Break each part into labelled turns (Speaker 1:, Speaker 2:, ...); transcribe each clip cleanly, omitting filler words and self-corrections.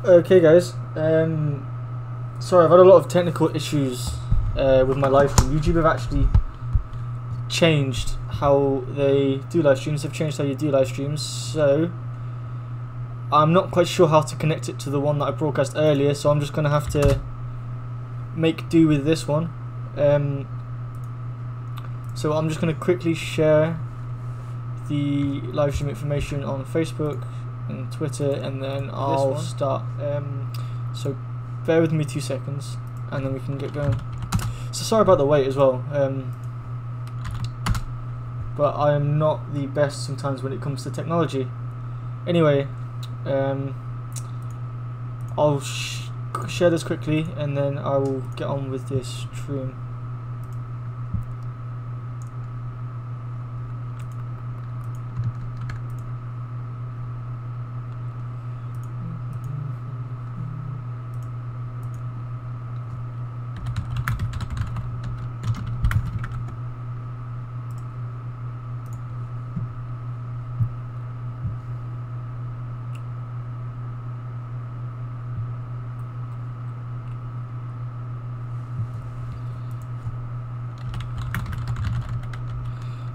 Speaker 1: Okay, guys. Sorry, I've had a lot of technical issues with my live stream. YouTube have actually changed how they do live streams. They've changed how you do live streams, so I'm not quite sure how to connect it to the one that I broadcast earlier. So I'm just gonna have to make do with this one. So I'm just gonna quickly share the live stream information on Facebook and Twitter, and then I'll start. So bear with me 2 seconds, and then we can get going. So sorry about the wait as well, but I am not the best sometimes when it comes to technology. Anyway, I'll share this quickly, and then I will get on with this stream.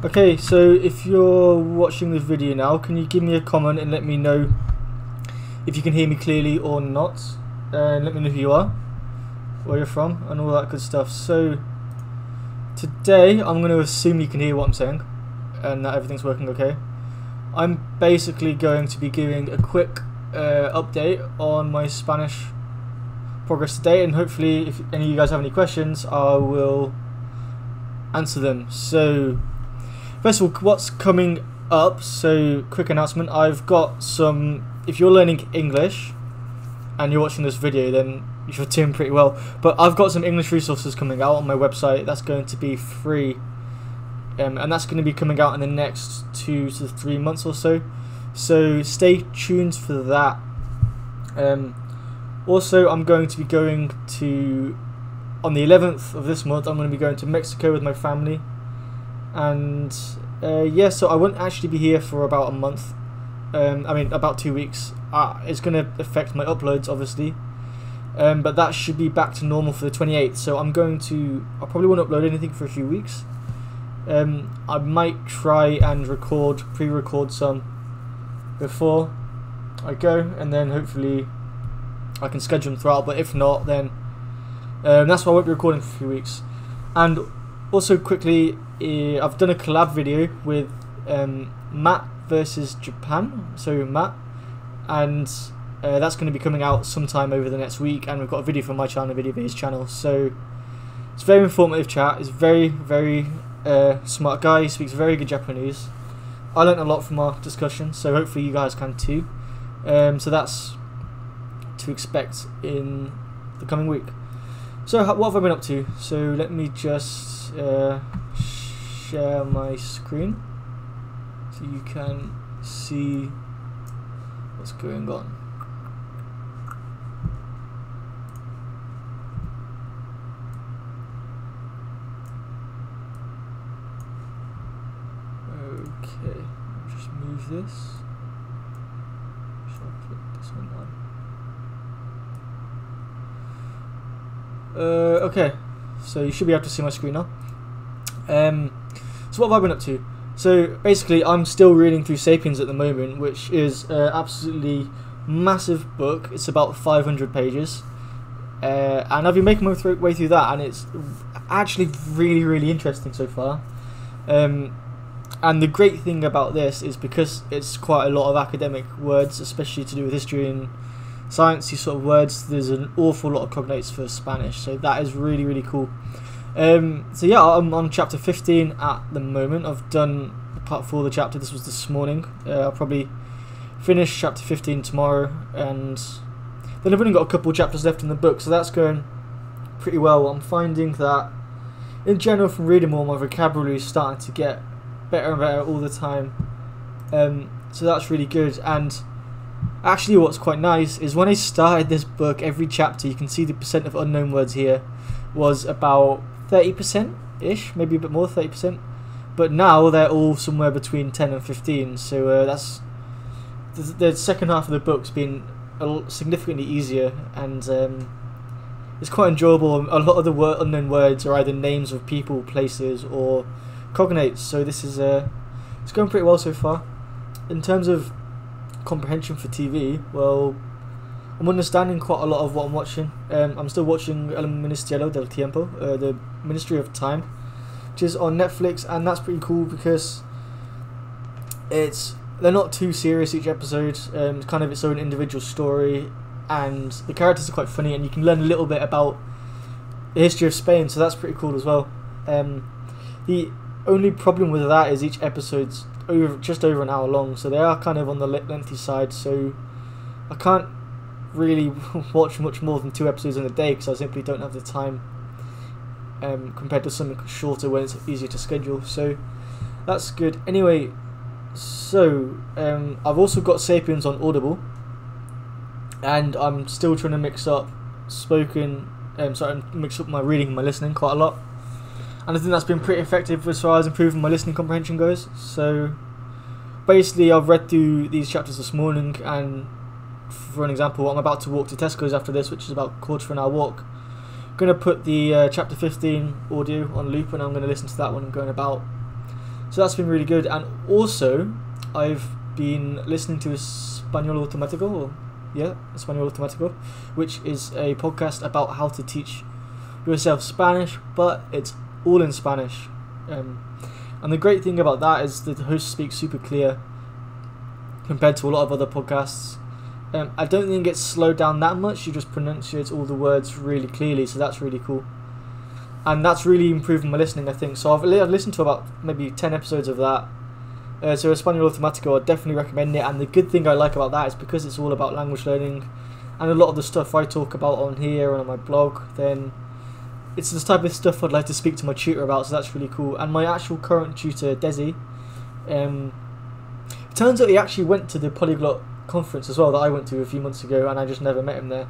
Speaker 1: Okay, so if you're watching the video now, can you give me a comment and let me know if you can hear me clearly or not, and let me know who you are, where you're from, and all that good stuff. So today I'm going to assume you can hear what I'm saying and that everything's working okay. I'm basically going to be giving a quick update on my Spanish progress today, and hopefully if any of you guys have any questions I will answer them. So first of all, what's coming up? So, quick announcement. I've got some, if you're learning English and you're watching this video, then you're doing pretty well. But I've got some English resources coming out on my website that's going to be free. And that's going to be coming out in the next 2 to 3 months or so. So, stay tuned for that. Also, I'm going to be going to, on the 11th of this month, I'm going to be going to Mexico with my family. And yeah, so I won't actually be here for about a month. I mean, about 2 weeks. It's going to affect my uploads, obviously. But that should be back to normal for the 28th. So I probably won't upload anything for a few weeks. I might try and pre-record some before I go, and then hopefully I can schedule them throughout. But if not, then that's why I won't be recording for a few weeks. And also quickly, I've done a collab video with Matt versus Japan, so Matt, and that's going to be coming out sometime over the next week, and we've got a video from my channel, a video for his channel, so it's a very informative chat. He's very, very smart guy, he speaks very good Japanese. I learnt a lot from our discussion, so hopefully you guys can too. So that's to expect in the coming week. So what have I been up to? So let me just share my screen so you can see what's going on. Okay, I'll just move this. Shall I put this one on? Okay, so you should be able to see my screen now. So what have I been up to? So basically I'm still reading through Sapiens at the moment, which is an absolutely massive book. It's about 500 pages, and I've been making my way through that, and it's actually really, really interesting so far. And the great thing about this is because it's quite a lot of academic words, especially to do with history and sciencey sort of words, there's an awful lot of cognates for Spanish, so that is really, really cool. So yeah, I'm on chapter 15 at the moment. I've done part 4 of the chapter. This was this morning. I'll probably finish chapter 15 tomorrow, and then I've only got a couple of chapters left in the book, so that's going pretty well. I'm finding that in general from reading more, my vocabulary is starting to get better and better all the time, so that's really good. And actually what's quite nice is when I started this book, every chapter, you can see the percent of unknown words here was about 30% ish, maybe a bit more, 30%, but now they're all somewhere between 10 and 15, so that's the second half of the book's been significantly easier, and it's quite enjoyable. A lot of the unknown words are either names of people, places, or cognates. So this is it's going pretty well so far. In terms of comprehension for TV, well, I'm understanding quite a lot of what I'm watching. I'm still watching El Ministerio del Tiempo, the Ministry of Time, which is on Netflix, and that's pretty cool because they're not too serious each episode. It's kind of its own individual story, and the characters are quite funny, and you can learn a little bit about the history of Spain, so that's pretty cool as well. The only problem with that is each episode's just over an hour long, so they are kind of on the lengthy side, so I can't really watch much more than 2 episodes in a day because I simply don't have the time, compared to something shorter when it's easier to schedule, so that's good. Anyway, so I've also got Sapiens on Audible, and I'm still trying to mix up mix up my reading and my listening quite a lot, and I think that's been pretty effective as far as improving my listening comprehension goes. So basically I've read through these chapters this morning, and for an example, I'm about to walk to Tesco's after this, which is about a quarter of an hour walk. I'm going to put the chapter 15 audio on loop, and I'm going to listen to that one going about. So that's been really good. And also I've been listening to Español Automático, which is a podcast about how to teach yourself Spanish, but it's all in Spanish. And the great thing about that is that the host speaks super clear compared to a lot of other podcasts. I don't think it's slowed down that much. She just pronunciates all the words really clearly, so that's really cool. And that's really improving my listening, I think. So I've listened to about maybe 10 episodes of that. So Español Automático, I definitely recommend it. And the good thing I like about that is because it's all about language learning, and a lot of the stuff I talk about on here and on my blog, then it's the type of stuff I'd like to speak to my tutor about, so that's really cool. And my actual current tutor, Desi, it turns out he actually went to the Polyglot conference as well that I went to a few months ago, and I just never met him there.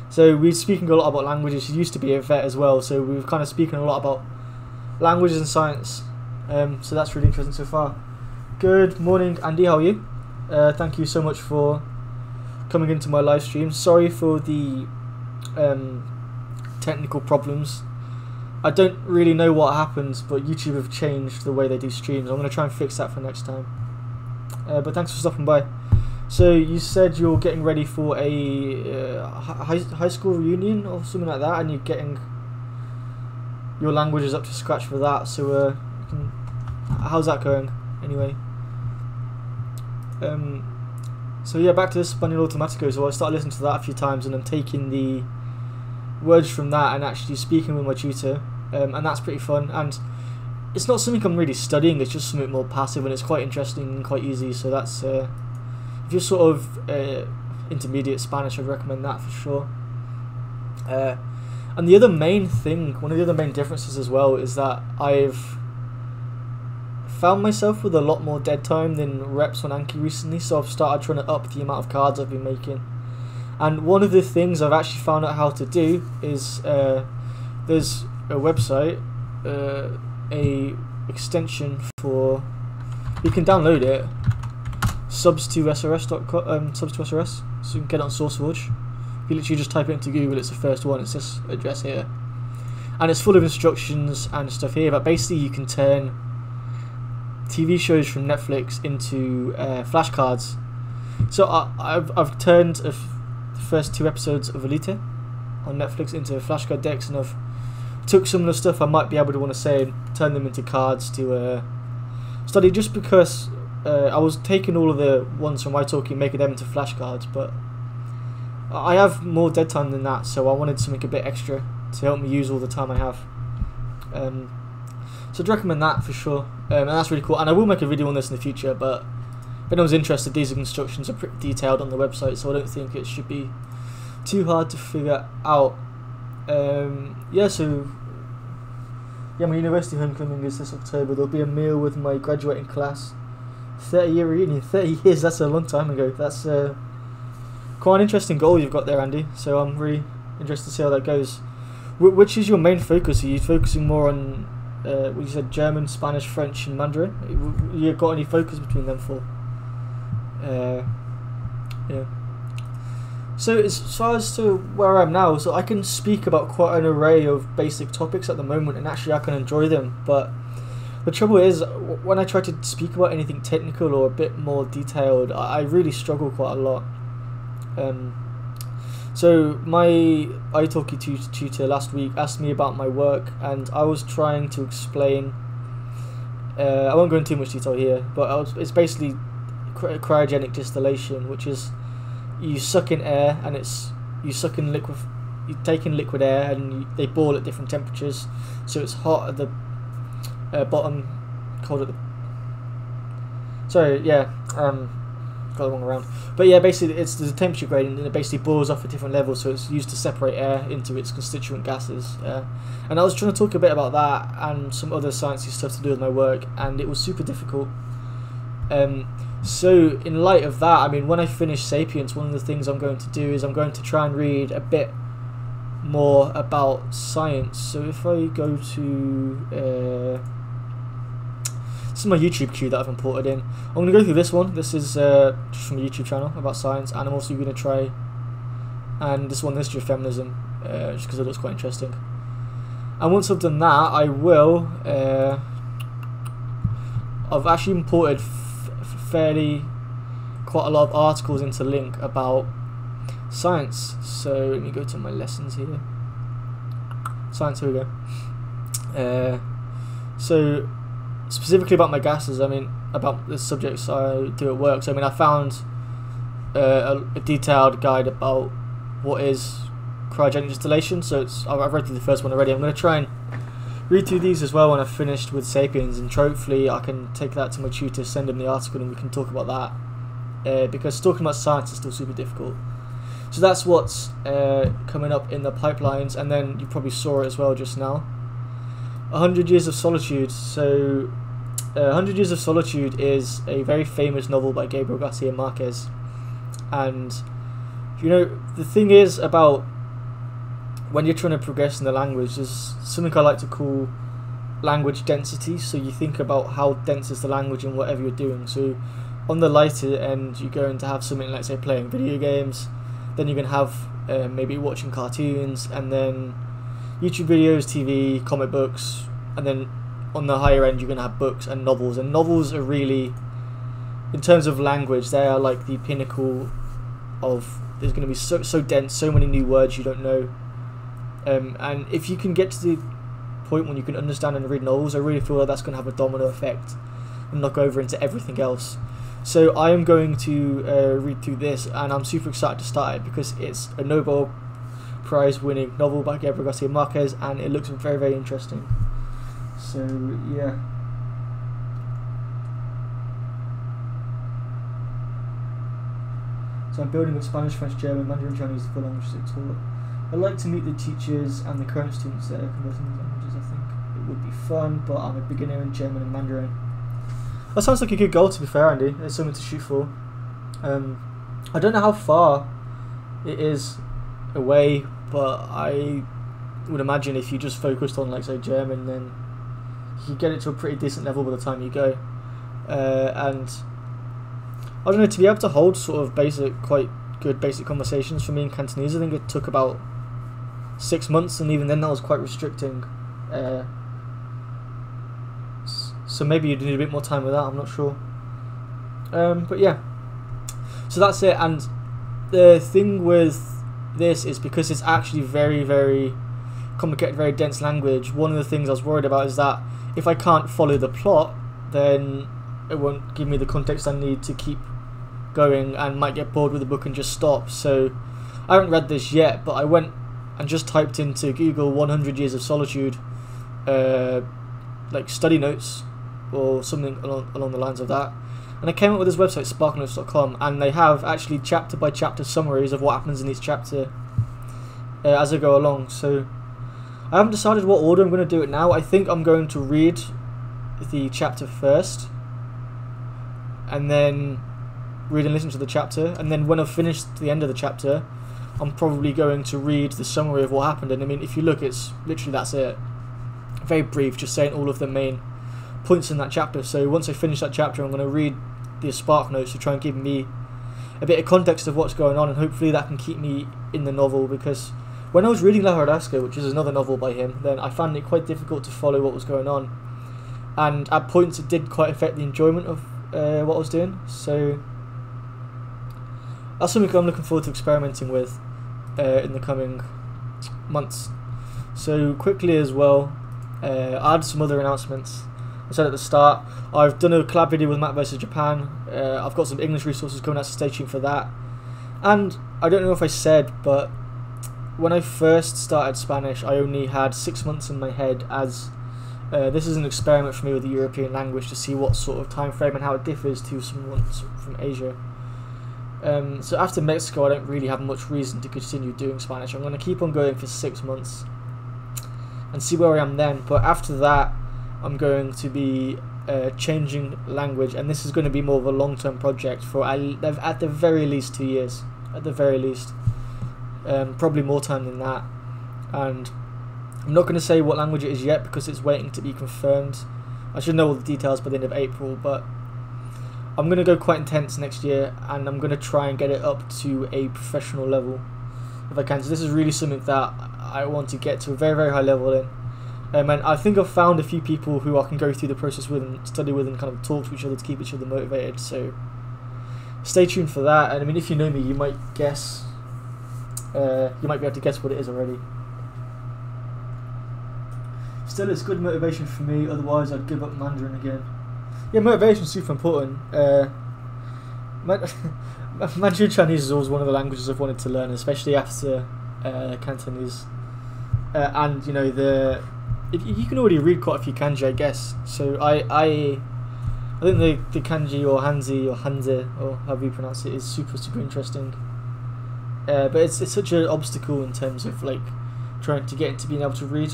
Speaker 1: So we're speaking a lot about languages. He used to be a vet as well, so we've kind of speaking a lot about languages and science. So that's really interesting so far. Good morning, Andy, how are you? Thank you so much for coming into my live stream. Sorry for the technical problems. I don't really know what happens, but YouTube have changed the way they do streams. I'm going to try and fix that for next time. But thanks for stopping by. So you said you're getting ready for a high school reunion or something like that, and you're getting your languages up to scratch for that. So how's that going anyway? So yeah, back to this Español Automático. So I started listening to that a few times, and I'm taking the words from that and actually speaking with my tutor, and that's pretty fun. And it's not something I'm really studying, it's just something more passive, and it's quite interesting and quite easy. So that's if you're sort of intermediate Spanish, I'd recommend that for sure. And the other main thing, one of the other main differences as well, is that I've found myself with a lot more dead time than reps on Anki recently, so I've started trying to up the amount of cards I've been making. And one of the things I've actually found out how to do is there's a website, a extension for, you can download it, subs2srs.com, subs2srs, so you can get it on SourceForge. If you literally just type it into Google, it's the first one, it's this address here. And it's full of instructions and stuff here, but basically you can turn TV shows from Netflix into flashcards. So I've turned the first 2 episodes of Elite on Netflix into flashcard decks, and I've took some of the stuff I might be able to want to say and turn them into cards to study, just because I was taking all of the ones from my talking, making them into flashcards, but I have more dead time than that, so I wanted something a bit extra to help me use all the time I have. So I'd recommend that for sure, and that's really cool. And I will make a video on this in the future, but if anyone's interested, these instructions are pretty detailed on the website, so I don't think it should be too hard to figure out. Yeah, so yeah, my university homecoming is this October. There'll be a meal with my graduating class. 30-year reunion, 30 years, that's a long time ago. That's quite an interesting goal you've got there, Andy, so I'm really interested to see how that goes. Which is your main focus? Are you focusing more on what you said, German, Spanish, French and Mandarin? You got any focus between them for? Yeah. So as far as to where I am now, so I can speak about quite an array of basic topics at the moment, and actually I can enjoy them. But the trouble is, when I try to speak about anything technical or a bit more detailed, I really struggle quite a lot. So my italki tutor last week asked me about my work, and I was trying to explain. I won't go into too much detail here, but it's basically cryogenic distillation, which is you suck in air, and you take in liquid air, and they boil at different temperatures, so it's hot at the bottom, cold at the. Sorry, yeah, got the wrong around. But yeah, basically it's the temperature gradient, and it basically boils off at different levels, so it's used to separate air into its constituent gases. And I was trying to talk a bit about that and some other sciencey stuff to do with my work, and it was super difficult. So in light of that, I mean, when I finish Sapiens, one of the things I'm going to do is I'm going to try and read a bit more about science. So if I go to this is my YouTube queue that I've imported in. I'm going to go through this one. This is just from a YouTube channel about science, and I'm also going to try, and this one, history of feminism, just because it looks quite interesting. And once I've done that, I will. I've actually imported quite a lot of articles into Link about science. So let me go to my lessons here. Science, here we go. So specifically about my gases, I mean, about the subjects I do at work. So I mean, I found a detailed guide about what is cryogenic distillation. So I've read through the first one already. I'm going to try and read through these as well when I've finished with Sapiens, and hopefully I can take that to my tutor, send him the article, and we can talk about that, because talking about science is still super difficult. So that's what's coming up in the pipelines, and then you probably saw it as well just now. 100 Years of Solitude. So 100 Years of Solitude is a very famous novel by Gabriel Garcia Marquez, and you know, the thing is about when you're trying to progress in the language, there's something I like to call language density. So you think about how dense is the language in whatever you're doing. So on the lighter end, you're going to have something like, say, playing video games, then you can have maybe watching cartoons, and then YouTube videos, TV, comic books, and then on the higher end you're going to have books and novels. And novels are really, in terms of language, they are like the pinnacle of, there's going to be so dense, so many new words you don't know. And if you can get to the point when you can understand and read novels, I really feel like that's going to have a domino effect and knock over into everything else. So I am going to read through this, and I'm super excited to start it because it's a Nobel Prize winning novel by Gabriel Garcia Marquez, and it looks very, very interesting. So yeah. So I'm building up Spanish, French, German, Mandarin, Chinese, the four languages at all. I'd like to meet the teachers and the current students that are conversing these languages. I think it would be fun, but I'm a beginner in German and Mandarin. That sounds like a good goal, to be fair, Andy. There's something to shoot for. I don't know how far it is away, but I would imagine if you just focused on, like, say, German, then you could get it to a pretty decent level by the time you go. And I don't know, to be able to hold sort of quite good basic conversations for me in Cantonese, I think it took about 6 months, and even then that was quite restricting. So maybe you'd need a bit more time with that, I'm not sure. But yeah, so that's it. And the thing with this is, because it's actually very, very complicated, very dense language, one of the things I was worried about is that if I can't follow the plot, then it won't give me the context I need to keep going, and might get bored with the book and just stop. So I haven't read this yet, but I went and just typed into Google 100 Years of Solitude, like study notes or something along the lines of that, and I came up with this website, sparknotes.com, and they have actually chapter by chapter summaries of what happens in each chapter as I go along. So I haven't decided what order I'm going to do it now. I think I'm going to read the chapter first, and then read and listen to the chapter, and then when I've finished the end of the chapter, I'm probably going to read the summary of what happened. And I mean, if you look, it's literally, that's it, very brief, just saying all of the main points in that chapter. So once I finish that chapter, I'm going to read the Spark Notes to try and give me a bit of context of what's going on, and hopefully that can keep me in the novel, because when I was reading La Verdasca, which is another novel by him, then I found it quite difficult to follow what was going on, and at points it did quite affect the enjoyment of what I was doing. So that's something I'm looking forward to experimenting with in the coming months. So quickly as well, I had some other announcements. I said at the start, I've done a collab video with Matt vs Japan. I've got some English resources coming out, so stay tuned for that. And I don't know if I said, but when I first started Spanish, I only had 6 months in my head, as this is an experiment for me with the European language to see what sort of time frame and how it differs to someone from Asia. So after Mexico, I don't really have much reason to continue doing Spanish. I'm going to keep on going for 6 months and see where I am then. But after that, I'm going to be changing language, and this is going to be more of a long-term project for at the very least 2 years. At the very least. Probably more time than that. And I'm not going to say what language it is yet, because it's waiting to be confirmed. I should know all the details by the end of April, but I'm going to go quite intense next year, and I'm going to try and get it up to a professional level if I can. So this is really something that I want to get to a very, very high level in. And I think I've found a few people who I can go through the process with and study with and kind of talk to each other to keep each other motivated. So stay tuned for that. And I mean, if you know me, you might guess. You might be able to guess what it is already. Still, it's good motivation for me. Otherwise, I'd give up Mandarin again. Yeah, motivation is super important. Mandarin Chinese is always one of the languages I've wanted to learn, especially after Cantonese. And you know, you can already read quite a few kanji, I guess. So I think the kanji or Hanzi or Hanze, or however you pronounce it, is super interesting. But it's such an obstacle in terms of like trying to get into being able to read.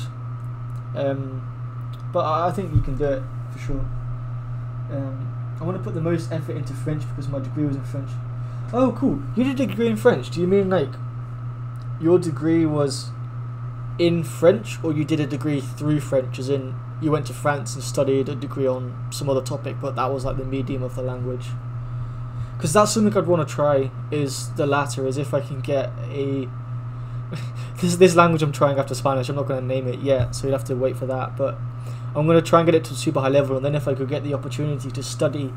Speaker 1: But I think you can do it for sure. I want to put the most effort into French because my degree was in French. Oh, cool! You did a degree in French. Do you mean like your degree was in French, or you did a degree through French, as in you went to France and studied a degree on some other topic, but that was like the medium of the language? Because that's something I'd want to try, is the latter, is if I can get a... this language I'm trying after Spanish, I'm not going to name it yet, so you'd have to wait for that, but I'm going to try and get it to a super high level, and then if I could get the opportunity to study,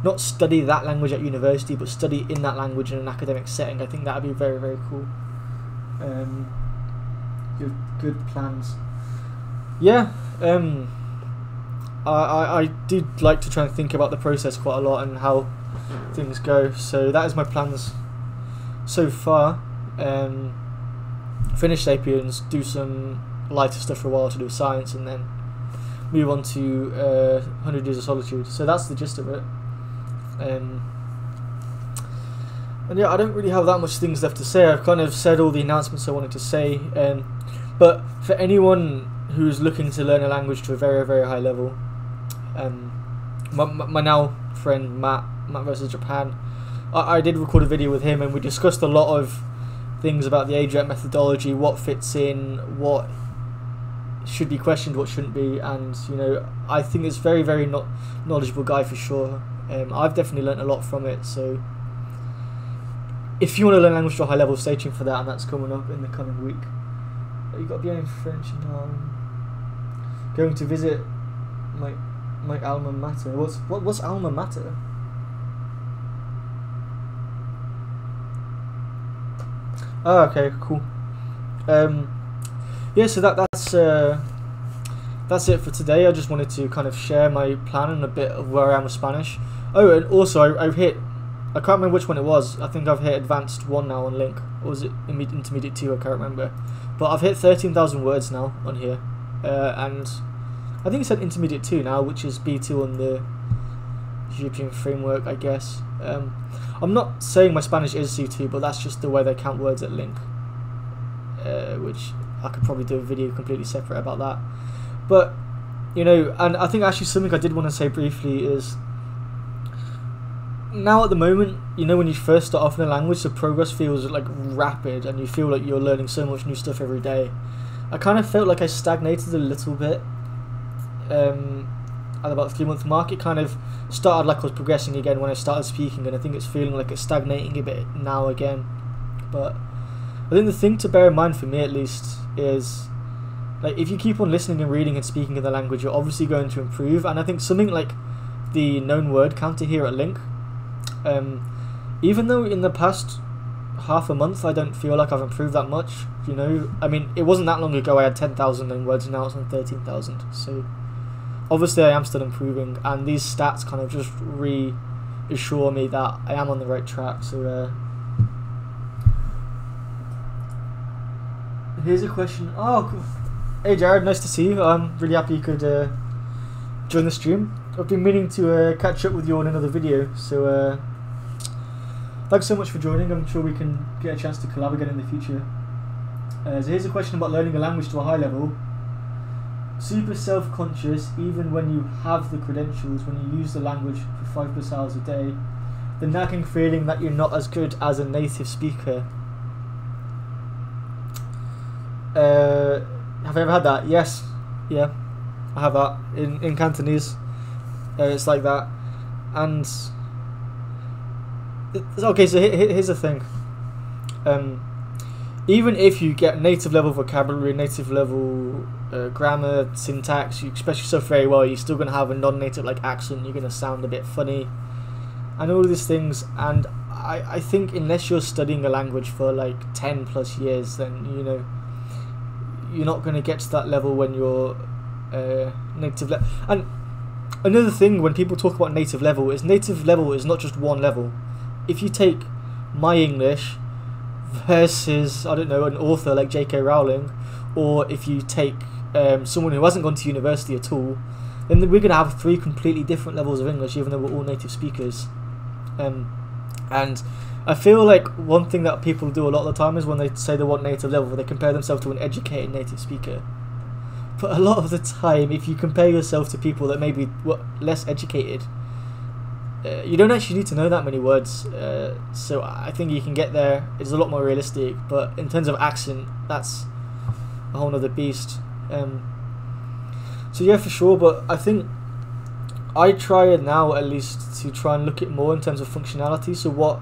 Speaker 1: not study that language at university, but study in that language in an academic setting, I think that would be very, very cool. Good plans. Yeah, I did like to try and think about the process quite a lot and how things go, so that is my plans so far. Finish Sapiens, do some lighter stuff for a while to do science, and then move on to 100 Years of Solitude. So that's the gist of it. And yeah, I don't really have that much things left to say. I've kind of said all the announcements I wanted to say. But for anyone who's looking to learn a language to a very, very high level, my now friend Matt vs Japan, I did record a video with him, and we discussed a lot of things about the AJAT methodology, what fits in, what should be questioned, what shouldn't be, and you know, I think it's very, very knowledgeable guy for sure. I've definitely learnt a lot from it, so if you want to learn language to a high level, stay tuned for that, and that's coming up in the coming week. You got to be in French and going to visit my alma mater. What's alma mater? Oh, okay, cool. Yeah, so that's it for today. I just wanted to kind of share my plan and a bit of where I am with Spanish. Oh, and also I've hit, I can't remember which one it was. I think I've hit Advanced 1 now on Link, or was it Intermediate 2? I can't remember. But I've hit 13,000 words now on here, and I think it said Intermediate 2 now, which is B2 on the European framework, I guess. I'm not saying my Spanish is C2, but that's just the way they count words at Link, which I could probably do a video completely separate about that. But, you know, and I think actually something I did want to say briefly is, now at the moment, you know, when you first start off in a language, the progress feels like rapid, and you feel like you're learning so much new stuff every day. I kind of felt like I stagnated a little bit. at about the 3-month mark. It kind of started like I was progressing again when I started speaking, and I think it's feeling like it's stagnating a bit now again. But I think the thing to bear in mind, for me at least, is like if you keep on listening and reading and speaking in the language, you're obviously going to improve. And I think something like the known word counter here at Link, even though in the past half a month I don't feel like I've improved that much, you know, I mean, it wasn't that long ago I had 10,000 known words, and now it's on 13,000, so obviously I am still improving, and these stats kind of just reassure me that I am on the right track. So here's a question. Oh, cool. Hey Jared, nice to see you. I'm really happy you could join the stream. I've been meaning to catch up with you on another video, so thanks so much for joining. I'm sure we can get a chance to collab again in the future. So here's a question about learning a language to a high level. Super self-conscious even when you have the credentials, when you use the language for 5+ hours a day. The nagging feeling that you're not as good as a native speaker. Have I ever had that? Yes. Yeah, I have that. In Cantonese. It's like that. And okay, so here's the thing. Even if you get native level vocabulary, native level grammar, syntax, you express yourself very well, you're still going to have a non-native like accent, you're going to sound a bit funny, and all of these things. And I think unless you're studying a language for like 10+ years, then, you know, you're not going to get to that level when you're native level. And another thing, when people talk about native level is not just one level. If you take my English versus, I don't know, an author like J.K. Rowling, or if you take someone who hasn't gone to university at all, then we're going to have 3 completely different levels of English, even though we're all native speakers. And I feel like one thing that people do a lot of the time is when they say they want native level, they compare themselves to an educated native speaker. But a lot of the time, if you compare yourself to people that may be less educated, you don't actually need to know that many words. So I think you can get there. It's a lot more realistic. But in terms of accent, that's a whole other beast. So yeah, for sure. But I think I try now at least to try and look at more in terms of functionality. So what,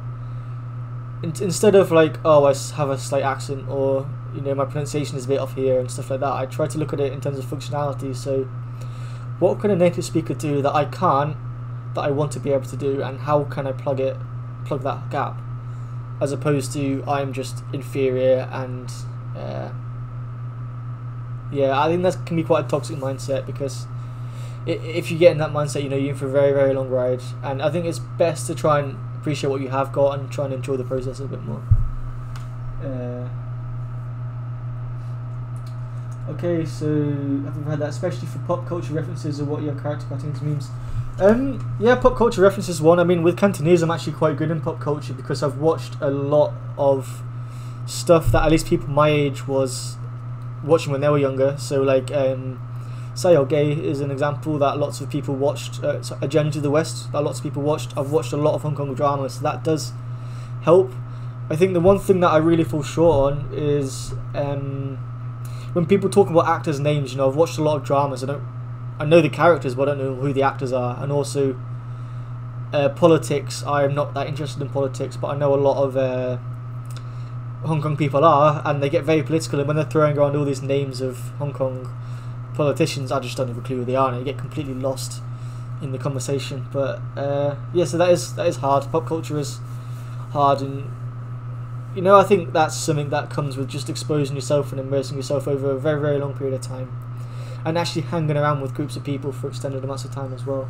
Speaker 1: instead of like, oh, I have a slight accent, or, you know, my pronunciation is a bit off here and stuff like that, I try to look at it in terms of functionality. So what can a native speaker do that I can't, that I want to be able to do, and how can I plug that gap, as opposed to I'm just inferior. And yeah, I think that can be quite a toxic mindset, because if you get in that mindset, you know, you're in for a very, very long ride. And I think it's best to try and appreciate what you have got and try and enjoy the process a bit more. Okay, so have you heard that, especially for pop culture references, or what your character cartoons memes? Yeah, pop culture references one. I mean, with Cantonese, I'm actually quite good in pop culture because I've watched a lot of stuff that at least people my age was watching when they were younger. So like, Sayao Gay is an example that lots of people watched. A Journey to the West that lots of people watched. I've watched a lot of Hong Kong drama, so that does help. I think the one thing that I really fall short on is when people talk about actors' names. You know, I've watched a lot of dramas. I know the characters, but I don't know who the actors are. And also politics. I'm not that interested in politics, but I know a lot of Hong Kong people are, and they get very political. And when they're throwing around all these names of Hong Kong politicians, I just don't have a clue who they are, and you get completely lost in the conversation. But yeah, so that is hard. Pop culture is hard, and you know, I think that's something that comes with just exposing yourself and immersing yourself over a very, very long period of time, and actually hanging around with groups of people for extended amounts of time as well.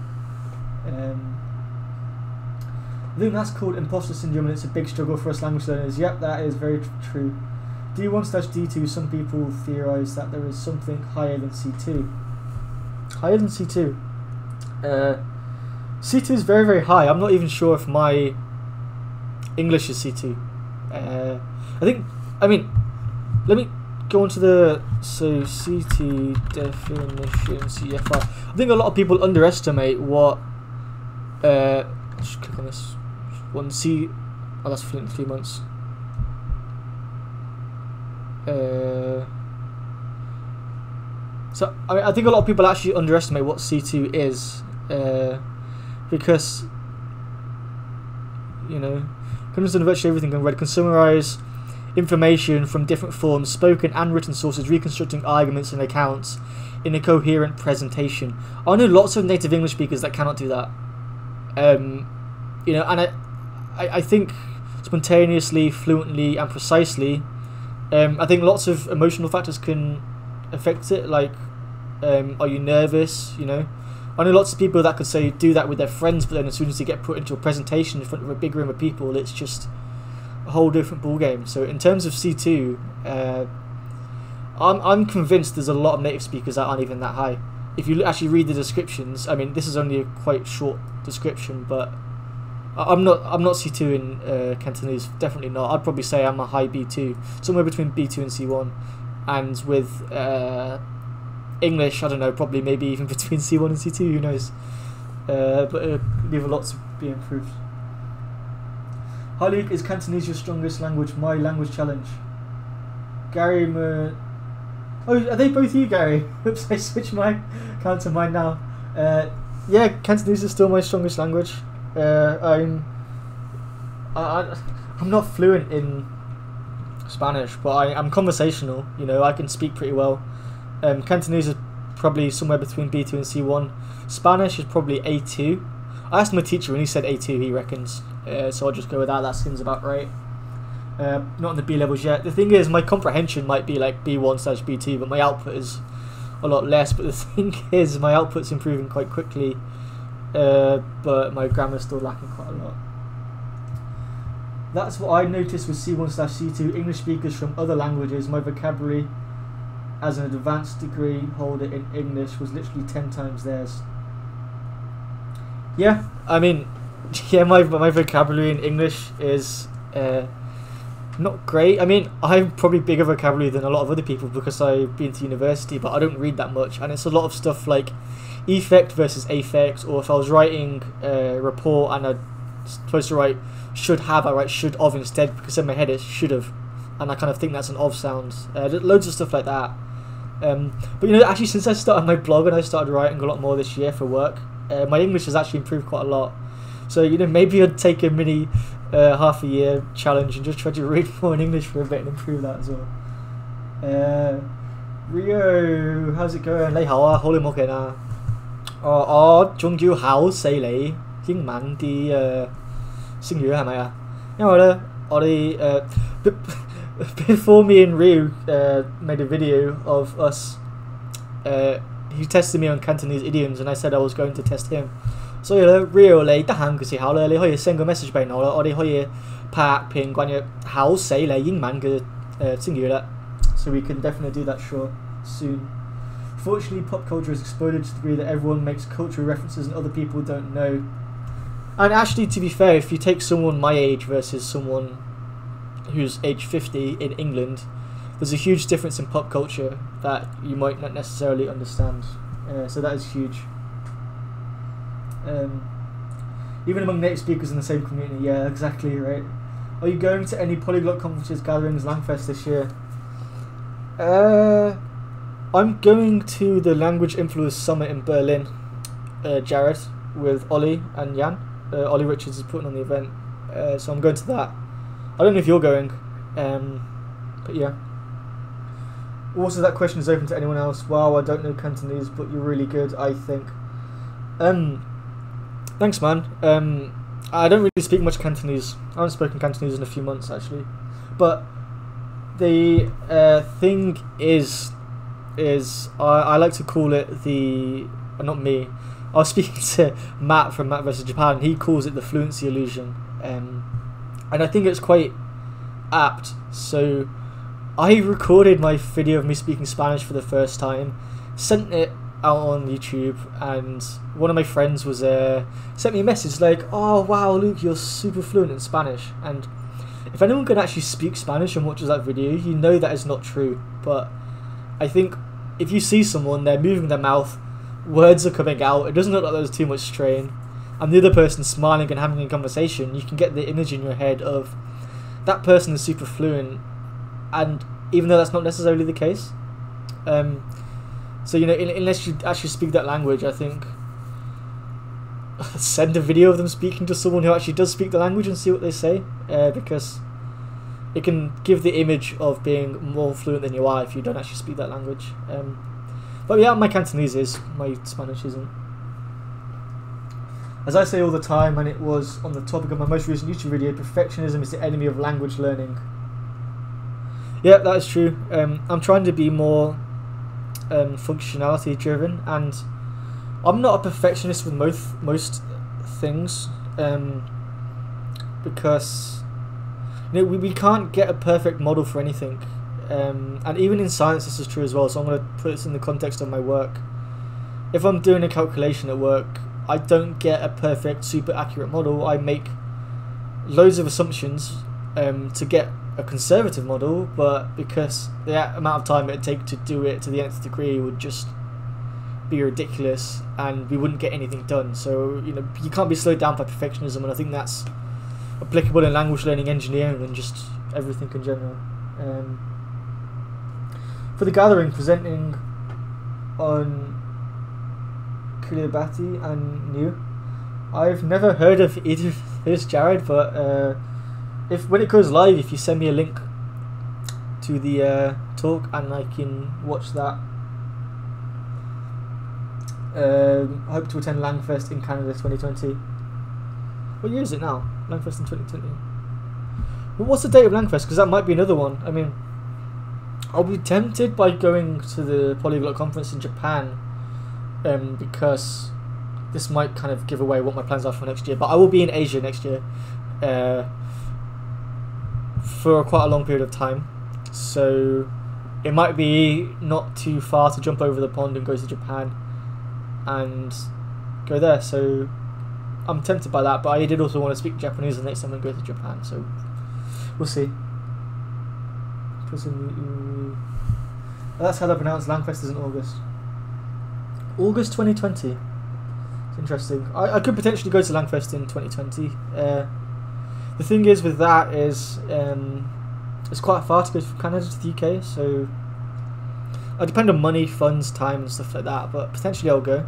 Speaker 1: I think that's called imposter syndrome, and it's a big struggle for us language learners. Yep, that is very true. D1/D2, some people theorise that there is something higher than C2. Higher than C2? C2 is very, very high. I'm not even sure if my English is C2. I mean, let me go on to the, so CT definition, CFI. I think a lot of people underestimate what, just click on this one, oh, that's 3 months. So I think a lot of people actually underestimate what C2 is, because can understand virtually everything and read, can summarize information from different forms, spoken and written sources, reconstructing arguments and accounts in a coherent presentation. I know lots of native English speakers that cannot do that. And I think spontaneously, fluently, and precisely. I think lots of emotional factors can affect it, like are you nervous? I know lots of people that could say do that with their friends, but then as soon as they get put into a presentation in front of a big room of people, it's just a whole different ball game. So in terms of C2, I'm convinced there's a lot of native speakers that aren't even that high. If you actually read the descriptions, I mean, this is only a quite short description, but I'm not C2 in Cantonese, definitely not. I'd probably say I'm a high B2, somewhere between B2 and C1, and with English, I don't know, probably maybe even between C1 and C2, who knows. But leave a lot to be improved. Hi Luke, is Cantonese your strongest language? My language challenge. Gary Oh, are they both you, Gary? Oops, I switched my account to mine now. Yeah, Cantonese is still my strongest language. I'm not fluent in Spanish, but I'm conversational. I can speak pretty well. Cantonese is probably somewhere between B2 and C1. Spanish is probably A2. I asked my teacher and he said A2, he reckons. So I'll just go with that. That seems about right. Not on the B levels yet. The thing is, my comprehension might be like B1/B2, but my output is a lot less. But the thing is, my output's improving quite quickly, but my grammar's still lacking quite a lot. That's what I noticed with C1/C2. English speakers from other languages, my vocabulary as an advanced degree holder in English was literally 10 times theirs. Yeah, I mean, yeah, my vocabulary in English is not great. I mean, I have probably bigger vocabulary than a lot of other people because I've been to university, but I don't read that much, and it's a lot of stuff like effect versus affect, or if I was writing a report and I'm supposed to write should have, I write should of instead because in my head it's should have, and I kind of think that's an of sound. Loads of stuff like that. But actually, since I started my blog and I started writing a lot more this year for work, my English has actually improved quite a lot. So maybe I'd take a mini half a year challenge and just try to read more in English for a bit and improve that as well. Rio, how's it going? 你好啊，好耐冇見啊。我仲要考死你英文啲聲語係咪啊？因為咧，我哋before me and Ryu made a video of us, he tested me on Cantonese idioms and I said I was going to test him. 所以咧 ，Rio 你得閒嘅時候咧，你可以 send 個 message 俾我啦，我哋可以拍片關於考死你英文嘅聲語啦。So we can definitely do that soon. Fortunately, pop culture has exploded to the degree that everyone makes cultural references and other people don't know. And actually, to be fair, if you take someone my age versus someone who's age 50 in England, there's a huge difference in pop culture that you might not necessarily understand. So that is huge. Even among native speakers in the same community, yeah, exactly right. Are you going to any polyglot conferences, gatherings, Langfest this year? I'm going to the Language Influence Summit in Berlin, Jared, with Ollie and Jan. Ollie Richards is putting on the event, so I'm going to that. I don't know if you're going, but yeah. Also, that question is open to anyone else. Wow, I don't know Cantonese, but you're really good, I think. Thanks, man. I don't really speak much Cantonese. I haven't spoken Cantonese in a few months, actually. But the thing is I like to call it the... not me. I was speaking to Matt from Matt vs Japan, and he calls it the fluency illusion. And I think it's quite apt. So I recorded my video of me speaking Spanish for the first time, sent it out on YouTube, and one of my friends was sent me a message like, "Oh wow, Luke, you're super fluent in Spanish." And if anyone can actually speak Spanish and watches that video, you know that is not true. But I think if you see someone, they're moving their mouth, words are coming out, it doesn't look like there's too much strain, and the other person smiling and having a conversation, you can get the image in your head of that person is super fluent, and even though that's not necessarily the case. So, you know, unless you actually speak that language, I think send a video of them speaking to someone who actually does speak the language and see what they say, because it can give the image of being more fluent than you are if you don't actually speak that language. But yeah, my Cantonese is, my Spanish isn't. As I say all the time, and it was on the topic of my most recent YouTube video, perfectionism is the enemy of language learning. Yeah, that is true. I'm trying to be more functionality driven, and I'm not a perfectionist with most things, because you know, we can't get a perfect model for anything, and even in science this is true as well. So I'm going to put this in the context of my work. If I'm doing a calculation at work, I don't get a perfect, super accurate model. I make loads of assumptions to get a conservative model, but because the amount of time it'd take to do it to the nth degree would just be ridiculous, and we wouldn't get anything done. So, you know, you can't be slowed down by perfectionism, and I think that's applicable in language learning, engineering, and just everything in general. For the gathering, presenting on Kiribati and New, I've never heard of either of this, Jared, but when it goes live, if you send me a link to the talk and I can watch that. Hope to attend Langfest in Canada 2020. What year is it now? Langfest in 2020. Well, what's the date of Langfest? Because that might be another one. I mean, I'll be tempted by going to the Polyglot conference in Japan, because this might kind of give away what my plans are for next year. But I will be in Asia next year, for quite a long period of time. So it might be not too far to jump over the pond and go to Japan and go there. So I'm tempted by that, but I did also want to speak Japanese the next time I go to Japan, so we'll see. That's how they pronounce Langfest is in August. August 2020. It's interesting. I could potentially go to Langfest in 2020. The thing is with that is it's quite far to go from Canada to the UK, so I depend on money, funds, time and stuff like that, but potentially I'll go.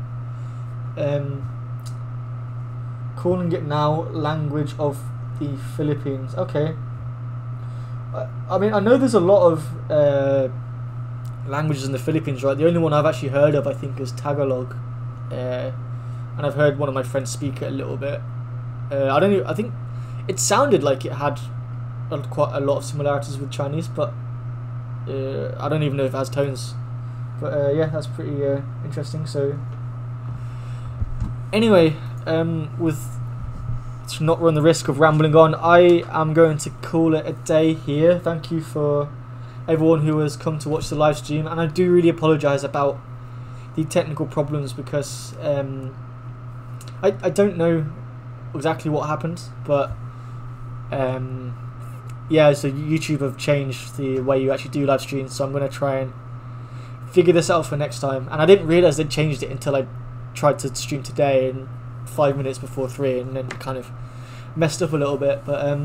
Speaker 1: Calling it now language of the Philippines. Okay. I mean, I know there's a lot of languages in the Philippines, right? The only one I've actually heard of, I think, is Tagalog, and I've heard one of my friends speak it a little bit. I think it sounded like it had quite a lot of similarities with Chinese, but I don't even know if it has tones. But yeah, that's pretty interesting. So anyway, to not run the risk of rambling on, I am going to call it a day here. Thank you for everyone who has come to watch the live stream, and I do really apologise about the technical problems, because I don't know exactly what happened, but yeah, so YouTube have changed the way you actually do live streams, so I'm going to try and figure this out for next time. And I didn't realise they'd changed it until I tried to stream today and 5 minutes before 3, and then kind of messed up a little bit. But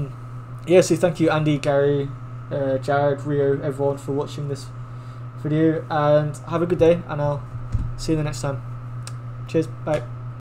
Speaker 1: yeah, so thank you Andy, Gary, Jared, Rio, everyone for watching this video, and have a good day, and I'll see you the next time. Cheers, bye.